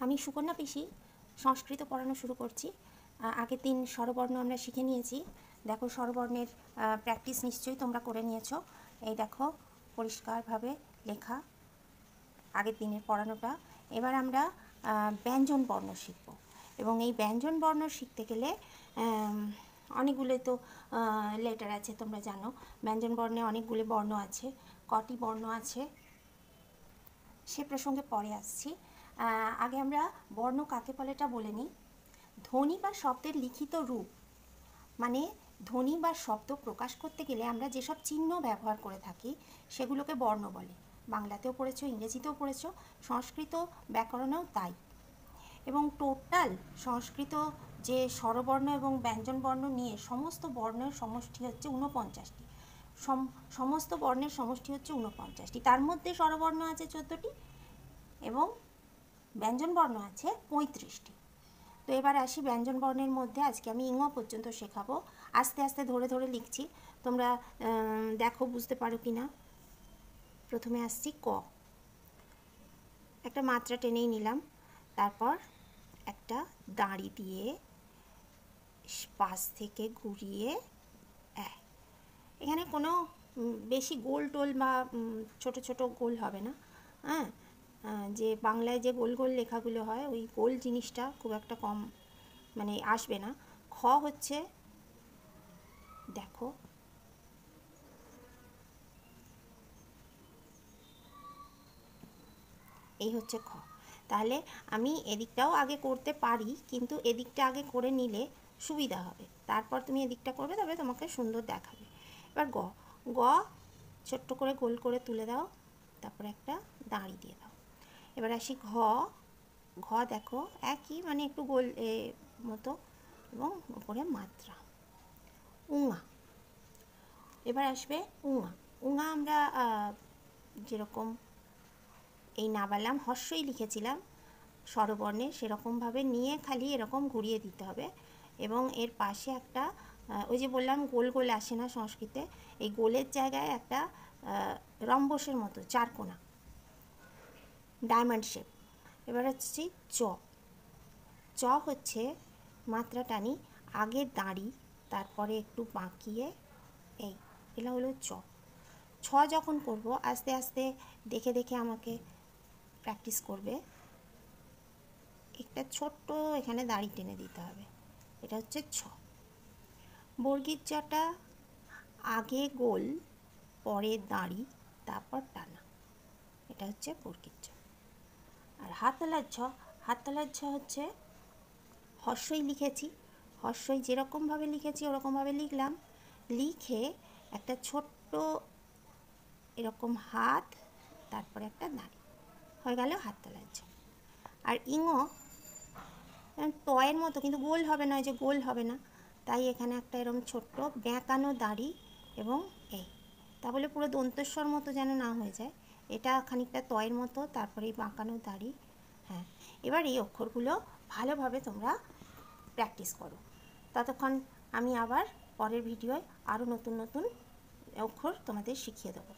আমি সুকন্যা পিসি সংস্কৃত পড়ানো শুরু করছি। আগের দিন স্বরবর্ণ আমরা শিখে নিয়েছি। দেখো স্বরবর্ণের প্র্যাকটিস নিশ্চয়ই তোমরা করে নিয়েছো। এই দেখো পরিষ্কারভাবে লেখা আগের দিনের পড়ানোটা। এবার আমরা ব্যঞ্জন বর্ণ শিখব এবং এই ব্যঞ্জন বর্ণ শিখতে গেলে অনেকগুলো তো লেটার আছে, তোমরা জানো ব্যঞ্জন বর্ণে অনেকগুলো বর্ণ আছে। কটি বর্ণ আছে সে প্রসঙ্গে পরে আসছি। আগে আমরা বর্ণ কাকে বলেটা বলে নিই। ধ্বনি বা শব্দের লিখিত রূপ, মানে ধ্বনি বা শব্দ প্রকাশ করতে গেলে আমরা যেসব চিহ্ন ব্যবহার করে থাকি সেগুলোকে বর্ণ বলে। বাংলাতেও পড়েছো, ইংরেজিতেও পড়েছো, সংস্কৃত ব্যাকরণেও তাই। এবং টোটাল সংস্কৃত যে স্বরবর্ণ এবং ব্যঞ্জন বর্ণ নিয়ে সমস্ত বর্ণের সমষ্টি হচ্ছে 49টি। সমস্ত বর্ণের সমষ্টি হচ্ছে 49টি। তার মধ্যে স্বরবর্ণ আছে 14টি এবং ব্যঞ্জন বর্ণ আছে 35টি। তো এবার আসি ব্যঞ্জন বর্ণের মধ্যে। আজকে আমি ইং পর্যন্ত শেখাবো। আস্তে আস্তে ধরে ধরে লিখছি, তোমরা দেখো বুঝতে পারো কি না। প্রথমে আসছি ক, একটা মাত্রা টেনেই নিলাম, তারপর একটা দাঁড়ি দিয়ে পাশ থেকে ঘুরিয়ে এখানে কোনো বেশি গোল টোল বা ছোট ছোট গোল হবে না। হ্যাঁ, যে বাংলায় যে গোল গোল লেখাগুলো হয় ওই গোল জিনিসটা খুব একটা কম মানে আসবে না। খ হচ্ছে, দেখো এই হচ্ছে খ। তাহলে আমি এদিকটাও আগে করতে পারি, কিন্তু এদিকটা আগে করে নিলে সুবিধা হবে। তারপর তুমি এদিকটা করবে, তবে তোমাকে সুন্দর দেখাবে। এবার গ, গ ছোট্ট করে গোল করে তুলে দাও, তারপরে একটা দাঁড়ি দিয়ে দাও। এবার আসি ঘ, ঘ দেখো একই, মানে একটু গোল মতো এবং উপরে মাত্রা। উঙা, এবার আসবে উঙা। উঙা আমরা যেরকম এই নাবালাম হর্ষই লিখেছিলাম স্বরবর্ণে, সেরকমভাবে নিয়ে খালি এরকম ঘুরিয়ে দিতে হবে এবং এর পাশে একটা ওই যে বললাম গোল গোল আসে না সংস্কৃতে, এই গোলের জায়গায় একটা রম্বসের মতো চারকোনা ডায়মন্ড শেপ। এবার হচ্ছে চ, চ হচ্ছে মাত্রা টানি, আগে দাঁড়ি তারপরে একটু বাঁকিয়ে এই, এটা হলো চ। ছ যখন করব আস্তে আস্তে দেখে দেখে আমাকে প্র্যাকটিস করবে। একটা ছোট্ট এখানে দাঁড়ি টেনে দিতে হবে, এটা হচ্ছে ছ। বর্গীর জটা আগে গোল পরে দাঁড়ি তারপর টানা, এটা হচ্ছে বর্গীর জ। আর হাততালার ঝ, হাততালার ঝ হচ্ছে হর্ষই লিখেছি, হর্ষই যেরকমভাবে লিখেছি ওরকমভাবে লিখলাম, লিখে একটা ছোট্ট এরকম হাত তারপরে একটা দাঁড়ি, হয়ে গেল হাততালার ঝ। আর ইঙো তয়ের মতো, কিন্তু গোল হবে না, যে গোল হবে না, তাই এখানে একটা এরকম ছোট্ট বেঁকানো দাঁড়ি এবং এই, তাহলে পুরো দন্তস্বর মতো যেন না হয়ে যায়, এটা খানিকটা তয়ের মতো, তারপরে এই বাঁকানো দাঁড়ি। হ্যাঁ, এবার এই অক্ষরগুলো ভালোভাবে তোমরা প্র্যাকটিস করো। ততক্ষণ আমি আবার পরের ভিডিওয় আরও নতুন নতুন অক্ষর তোমাদের শিখিয়ে দেবো।